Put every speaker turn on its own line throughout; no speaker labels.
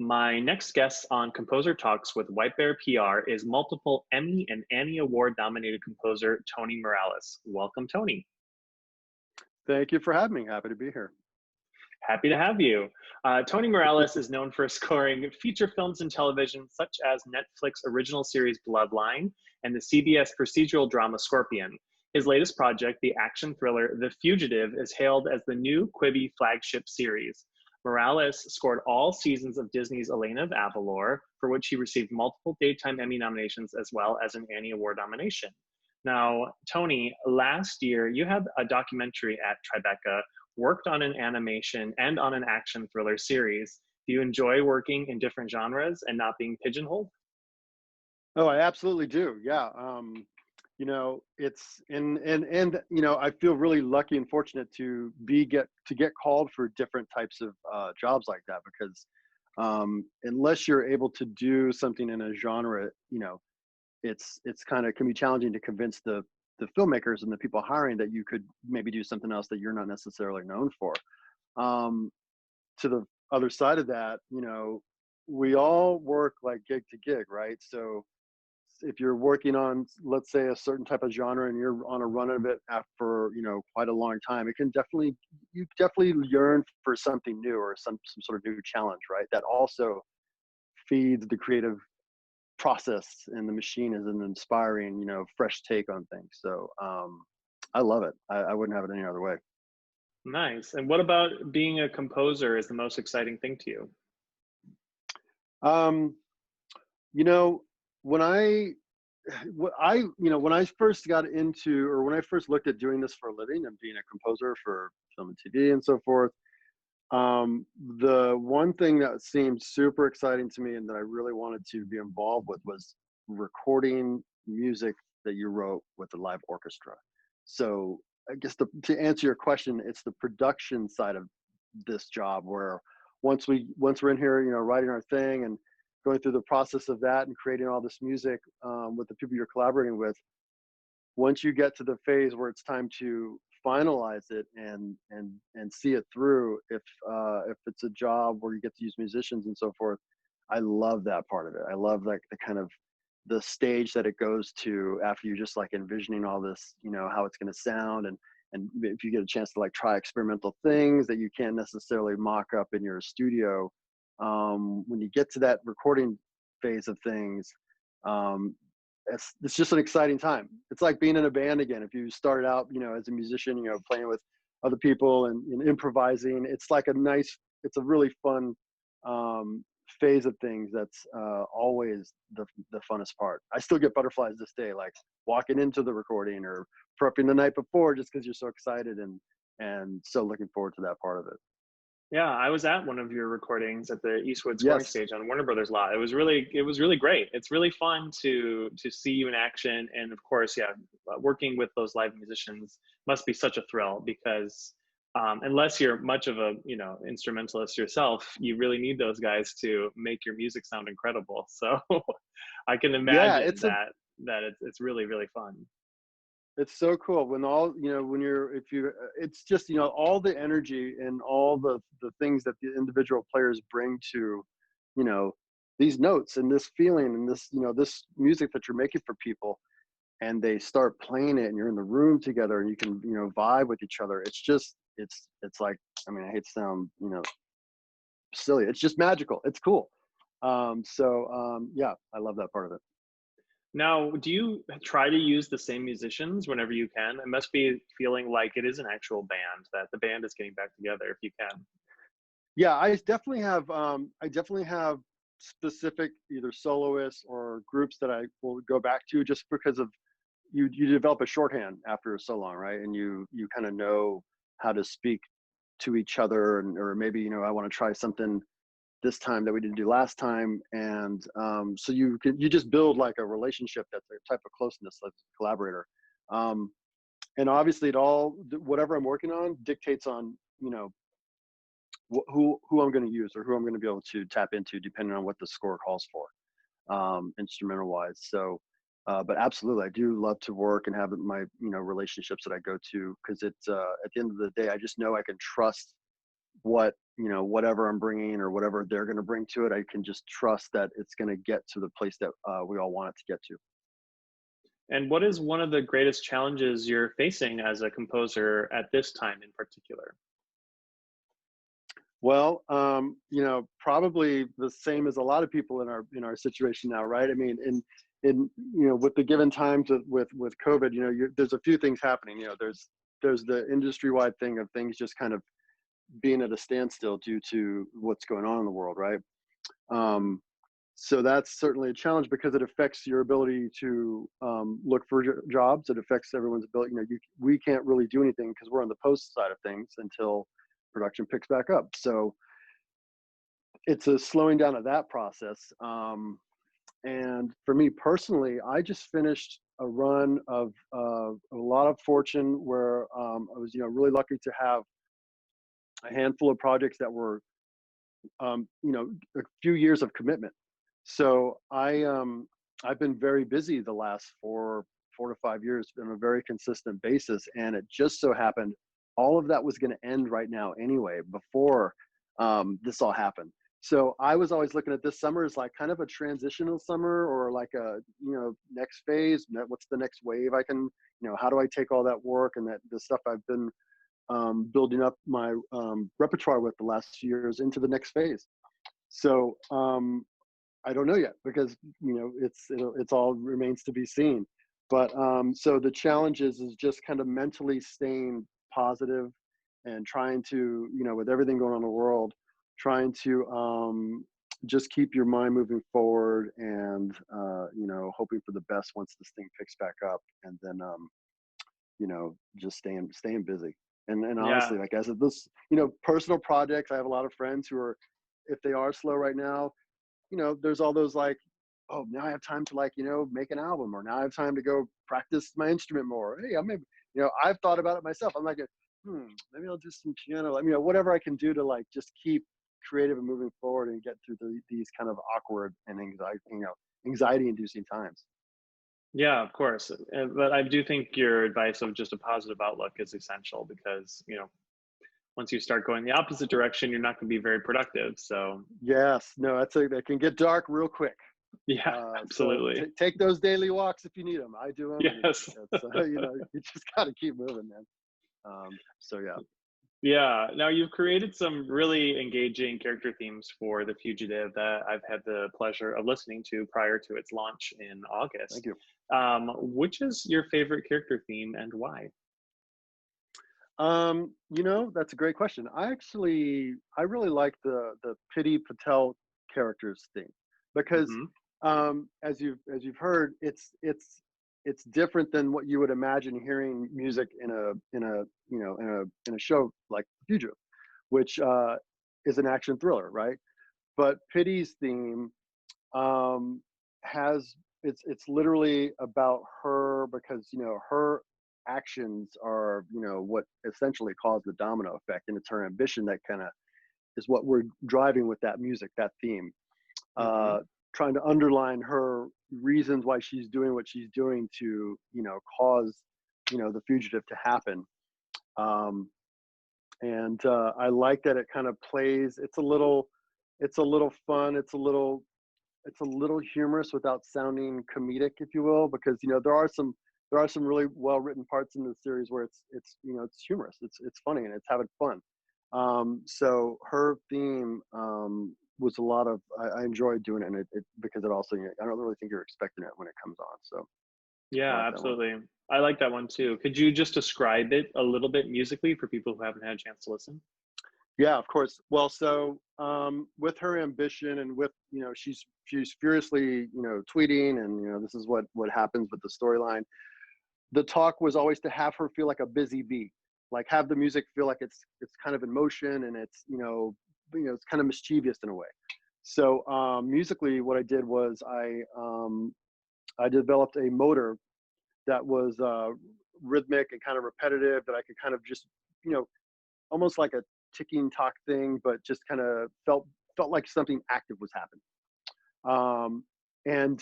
My next guest on Composer Talks with White Bear PR is multiple Emmy and Annie Award nominated composer Tony Morales. Welcome, Tony.
Thank you for having me. Happy to be here.
Happy to have you. Tony Morales is known for scoring feature films and television, such as Netflix original series Bloodline and the CBS procedural drama Scorpion. His latest project, the action thriller The Fugitive, is hailed as the new Quibi flagship series. Morales scored all seasons of Disney's Elena of Avalor, for which he received multiple Daytime Emmy nominations as well as an Annie Award nomination. Now, Tony, last year you had a documentary at Tribeca, worked on an animation and on an action thriller series. Do you enjoy working in different genres and not being pigeonholed?
Oh, I absolutely do. Yeah. It's I feel really lucky and fortunate to get called for different types of jobs like that because unless you're able to do something in a genre, it's kind of can be challenging to convince the filmmakers and the people hiring that you could maybe do something else that you're not necessarily known for. To the other side of that, we all work like gig to gig, right? So if you're working on, let's say, a certain type of genre and you're on a run of it after, quite a long time, you definitely yearn for something new or some sort of new challenge, right? That also feeds the creative process, and the machine is an inspiring, fresh take on things. So I love it. I wouldn't have it any other way.
Nice. And what about being a composer is the most exciting thing to you?
Um, you know, when I when I first got into, or when I first looked at doing this for a living and being a composer for film and TV and so forth, the one thing that seemed super exciting to me and that I really wanted to be involved with was recording music that you wrote with a live orchestra. So I guess to answer your question, it's the production side of this job where once we're in here, writing our thing and going through the process of that and creating all this music with the people you're collaborating with. Once you get to the phase where it's time to finalize it and see it through, if it's a job where you get to use musicians and so forth, I love that part of it. I love like the kind of the stage that it goes to after you just like envisioning all this, how it's going to sound, and if you get a chance to like try experimental things that you can't necessarily mock up in your studio, when you get to that recording phase of things, it's just an exciting time. It's like being in a band again. If you started out, as a musician, playing with other people and improvising, it's a really fun phase of things. That's always the funnest part. I still get butterflies this day, like walking into the recording or prepping the night before, just because you're so excited and so looking forward to that part of it.
Yeah, I was at one of your recordings at the Eastwood Scoring
Yes.
Stage on Warner Brothers lot. It was really great. It's really fun to see you in action, and of course, yeah, working with those live musicians must be such a thrill because unless you're much of a instrumentalist yourself, you really need those guys to make your music sound incredible. So I can
Yeah,
imagine it's really really fun.
it's so cool when all when you're if you it's just all the energy and all the things that the individual players bring to you know these notes and this feeling and this music that you're making for people, and they start playing it and you're in the room together and you can vibe with each other. It's like, I mean, I hate to sound silly, it's just magical, it's cool. Yeah, I love that part of it.
Now, do you try to use the same musicians whenever you can? It must be feeling like it is an actual band, that the band is getting back together if you can.
Yeah, I definitely have specific either soloists or groups that I will go back to, just because of you develop a shorthand after so long, right? And you kind of know how to speak to each other, and or maybe I want to try something this time that we didn't do last time, and so you just build like a relationship, that's a type of closeness, like a collaborator. Um, and obviously, whatever I'm working on dictates on who I'm going to use or who I'm going to be able to tap into, depending on what the score calls for, instrumental wise. So, but absolutely, I do love to work and have my relationships that I go to, because it's at the end of the day, I just know I can trust what, whatever I'm bringing or whatever they're going to bring to it, I can just trust that it's going to get to the place that we all want it to get to.
And what is one of the greatest challenges you're facing as a composer at this time in particular?
Well, probably the same as a lot of people in our situation now, right? I mean, in with the given times with COVID, there's a few things happening. There's the industry wide thing of things just kind of being at a standstill due to what's going on in the world, right? Um, so that's certainly a challenge because it affects your ability to look for jobs. It affects everyone's ability. We can't really do anything because we're on the post side of things until production picks back up. So it's a slowing down of that process. And for me personally, I just finished a run of a lot of Fortune where I was, really lucky to have a handful of projects that were, a few years of commitment. So I've been very busy the last 4 to 5 years on a very consistent basis, and it just so happened all of that was going to end right now anyway before this all happened. So I was always looking at this summer as like kind of a transitional summer or like a next phase. What's the next wave I can how do I take all that work and that the stuff I've been building up my repertoire with the last few years into the next phase. So I don't know yet because it's all remains to be seen. But so the challenge is just kind of mentally staying positive and trying to with everything going on in the world, trying to just keep your mind moving forward and hoping for the best once this thing picks back up, and then just staying busy. And
Yeah,
honestly, like I said, this personal projects. I have a lot of friends who are, if they are slow right now, there's all those like, oh, now I have time to like, make an album, or now I have time to go practice my instrument more. Hey, I maybe, I've thought about it myself. I'm like, maybe I'll do some piano, whatever I can do to like just keep creative and moving forward and get through these kind of awkward and anxiety inducing times.
yeah, of course. But I do think your advice of just a positive outlook is essential because, once you start going the opposite direction, you're not going to be very productive. So,
Yes, no, that can get dark real quick.
yeah,
So
absolutely.
take those daily walks if you need them. I do them, and
Yes.
it's you just got to keep moving, man. So yeah.
Yeah. Now you've created some really engaging character themes for The Fugitive that I've had the pleasure of listening to prior to its launch in
Thank
August.
you.
Which is your favorite character theme and why?
That's a great question. I really like the Pity Patel character's thing because
Hmm.
as you've heard, it's different than what you would imagine hearing music in a show like Fugitive, which is an action thriller, right? But Pity's theme um, has it's literally about her because her actions are what essentially cause the domino effect, and it's her ambition that kind of is what we're driving with that music, that theme,
Hmm.
uh, trying to underline her reasons why she's doing what she's doing to cause the fugitive to happen. um, and I like that it kind of plays. It's a little fun. It's a little humorous without sounding comedic, if you will, because there are some really well written parts in the series where it's humorous, it's funny, and it's having fun. So her theme was a lot of I enjoyed doing it, and it because it also I don't really think you're expecting it when it comes on. So I
Yeah,
like that one.
absolutely. I like that one too. Could you just describe it a little bit musically for people who haven't had a chance to listen?
Yeah, of course. Well, so with her ambition and with she's furiously tweeting, and this is what happens with the storyline. The talk was always to have her feel like a busy bee, like have the music feel like it's kind of in motion, and it's it's kind of mischievous in a way. So musically, what I did was I developed a motor that was rhythmic and kind of repetitive that I could kind of just you know almost like a ticking talk thing, but just kind of felt like something active was happening. And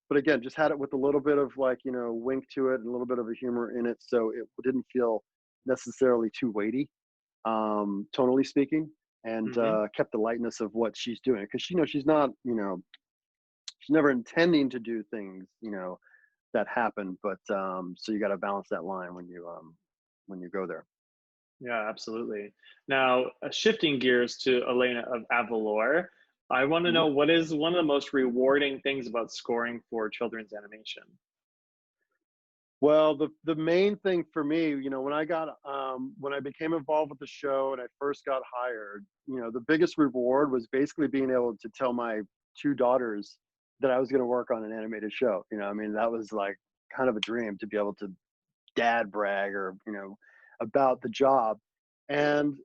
but again, just had it with a little bit of like wink to it and a little bit of a humor in it, so it didn't feel necessarily too weighty. tonally speaking, and
Hmm.
kept the lightness of what she's doing, because she's not, she's never intending to do things, that happen, but so you got to balance that line when you go there.
Yeah, absolutely. Now, shifting gears to Elena of Avalor, I want to
Mhm.
know what is one of the most rewarding things about scoring for children's animation?
Well, the main thing for me, when I became involved with the show and I first got hired, the biggest reward was basically being able to tell my two daughters that I was going to work on an animated show. I mean, that was like kind of a dream to be able to dad brag, or about the job. And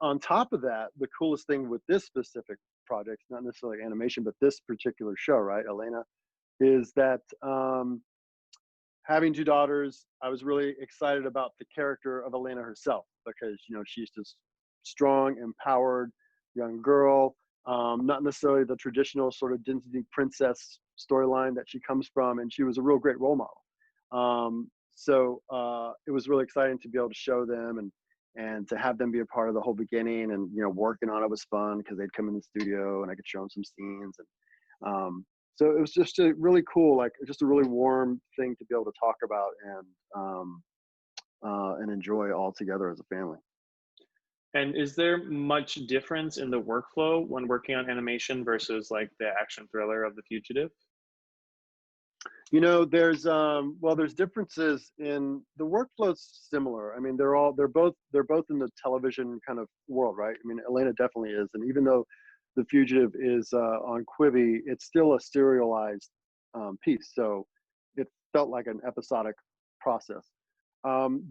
on top of that, the coolest thing with this specific project, not necessarily animation, but this particular show, right, Elena, is that having two daughters, I was really excited about the character of Elena herself, because she's this strong, empowered young girl. Not necessarily the traditional sort of Disney princess storyline that she comes from, and she was a real great role model. So it was really exciting to be able to show them, and to have them be a part of the whole beginning, and working on it was fun because they'd come in the studio and I could show them some scenes, and so it was just a really cool, like just a really warm thing to be able to talk about, and enjoy all together as a family.
And is there much difference in the workflow when working on animation versus like the action thriller of The Fugitive?
There's differences in the workflow's similar. I mean, they're both in the television kind of world, right? I mean, Elena definitely is, and even though The Fugitive is on Quibi, it's still a serialized piece, so it felt like an episodic process.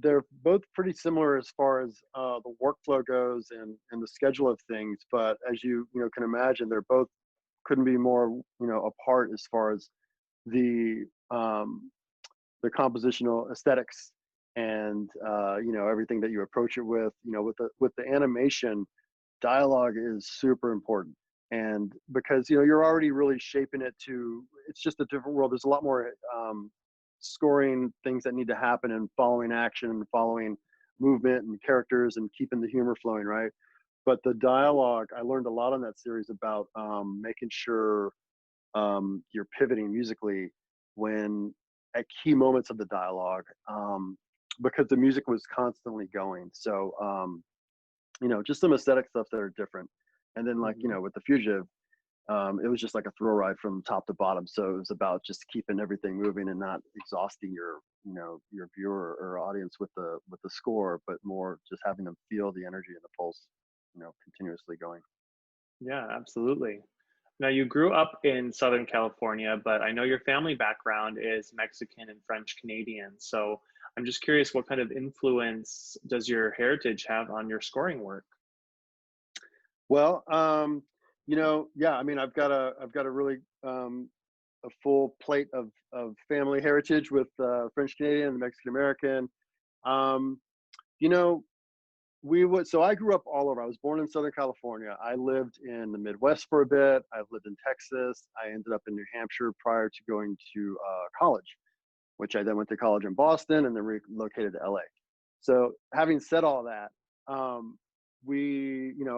They're both pretty similar as far as the workflow goes, and the schedule of things, but as can imagine, they're both couldn't be more apart as far as the um, the compositional aesthetics, and everything that you approach it with. With the animation, dialogue is super important, and because you're already really shaping it to, it's just a different world. There's a lot more scoring things that need to happen, and following action, and following movement and characters, and keeping the humor flowing, right? But the dialogue, I learned a lot on that series about making sure you're pivoting musically when at key moments of the dialogue, because the music was constantly going. So just some aesthetic stuff that are different. And then, like,
Hmm.
with The Fugitive, it was just like a thrill ride from top to bottom. So it was about just keeping everything moving and not exhausting your viewer or audience with the score, but more just having them feel the energy and the pulse, continuously going.
Yeah, absolutely. Now, you grew up in Southern California, but I know your family background is Mexican and French Canadian. So I'm just curious, what kind of influence does your heritage have on your scoring work?
Well, yeah, I mean, I've got a really a full plate of family heritage with French Canadian and Mexican American. Um, you know, we would. So I grew up all over. I was born in Southern California. I lived in the Midwest for a bit. I've lived in Texas. I ended up in New Hampshire prior to going to college, which I then went to college in Boston and then relocated to LA. So having said all that,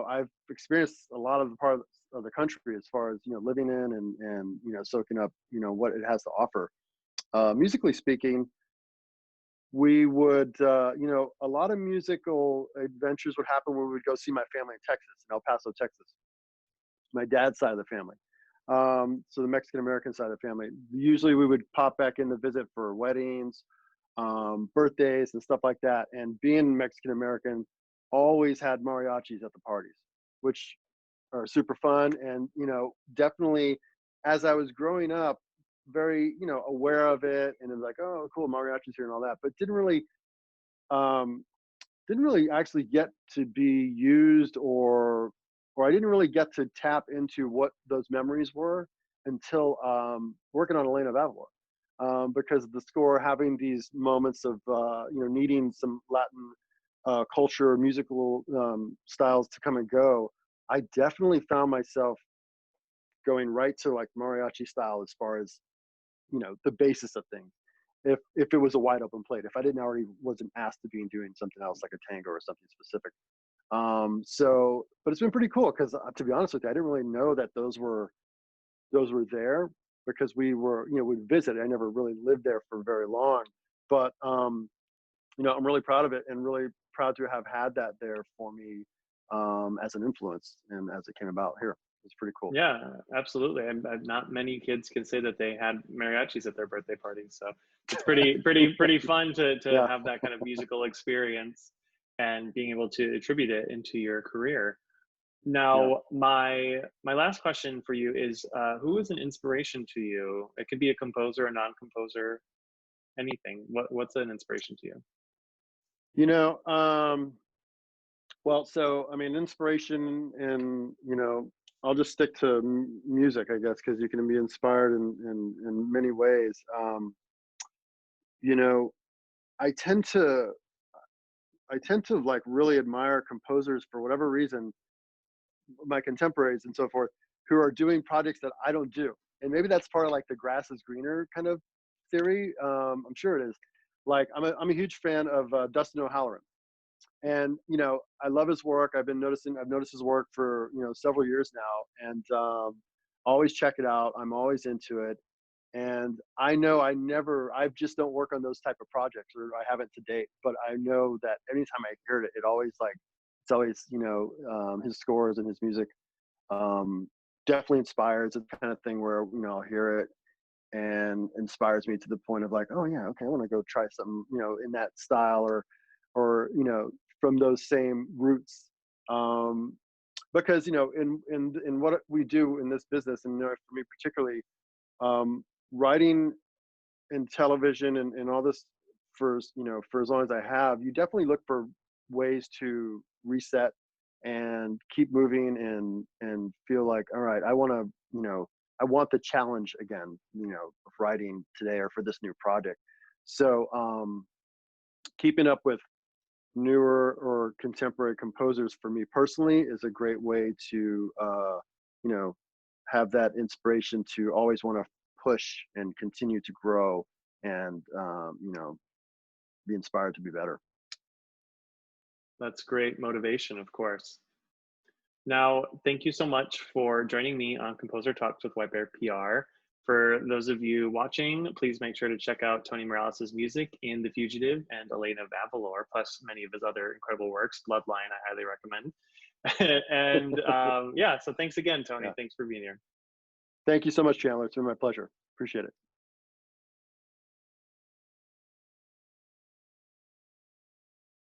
I've experienced a lot of the part of the country as far as living in, and soaking up what it has to offer. Musically speaking, we would a lot of musical adventures would happen when we would go see my family in Texas, in El Paso, Texas. My dad's side of the family. So the Mexican American side of the family. Usually we would pop back in to visit for weddings, birthdays, and stuff like that. And being Mexican American, always had mariachis at the parties, which are super fun. And definitely, as I was growing up, very aware of it, and it was like, oh, cool, mariachis here and all that, but um, didn't really actually get to be used, or I didn't really get to tap into what those memories were until working on Elena of Avalor, because the score having these moments of needing some Latin culture, musical styles to come and go. I definitely found myself going right to like mariachi style as far as the basis of things. If it was a wide open plate, if I didn't already wasn't asked to be doing something else like a tango or something specific. So, but it's been pretty cool because, to be honest with you, I didn't really know that those were there because we were, we'd visit. I never really lived there for very long, but I'm really proud of it and really proud to have had that there for me as an influence and as it came about here. It's pretty cool.
Yeah, absolutely. And not many kids can say that they had mariachis at their birthday parties. So it's pretty fun to
Yeah,
have that kind of musical experience and being able to attribute it into your career.
yeah.
Now, my last question for you is, who is an inspiration to you? It could be a composer, a non-composer, anything. What's an inspiration to you?
You know, well, so I mean, inspiration, and I'll just stick to music, I guess, because you can be inspired in many ways. You know, I tend to like really admire composers for whatever reason, my contemporaries and so forth, who are doing projects that I don't do, and maybe that's part of like the grass is greener kind of theory. I'm sure it is. Like I'm a huge fan of Dustin O'Halloran. And I love his work. I've noticed his work for several years now, and always check it out. I'm always into it, and I know I just don't work on those type of projects, or I haven't to date. But I know that anytime I hear it, it's always his scores and his music definitely inspires. It's the kind of thing where I'll hear it and inspires me to the point of like, oh yeah, okay, I want to go try something in that style, or from those same roots. Because in what we do in this business, and for me particularly, writing in television and all this, for as long as I have, you definitely look for ways to reset and keep moving, and feel like, all right, I want the challenge again, of writing today or for this new project. So keeping up with newer or contemporary composers for me personally is a great way to you know have that inspiration to always want to push and continue to grow, and be inspired to be better.
That's great motivation, of course. Now, thank you so much for joining me on Composer Talks with White Bear PR. For those of you watching, please make sure to check out Tony Morales' music in The Fugitive and Elena of Avalor, plus many of his other incredible works. Bloodline, I highly recommend. And yeah, so thanks again, Tony.
Yeah,
Thanks for being here.
thank you so much, Chandler. It's been my pleasure. Appreciate it.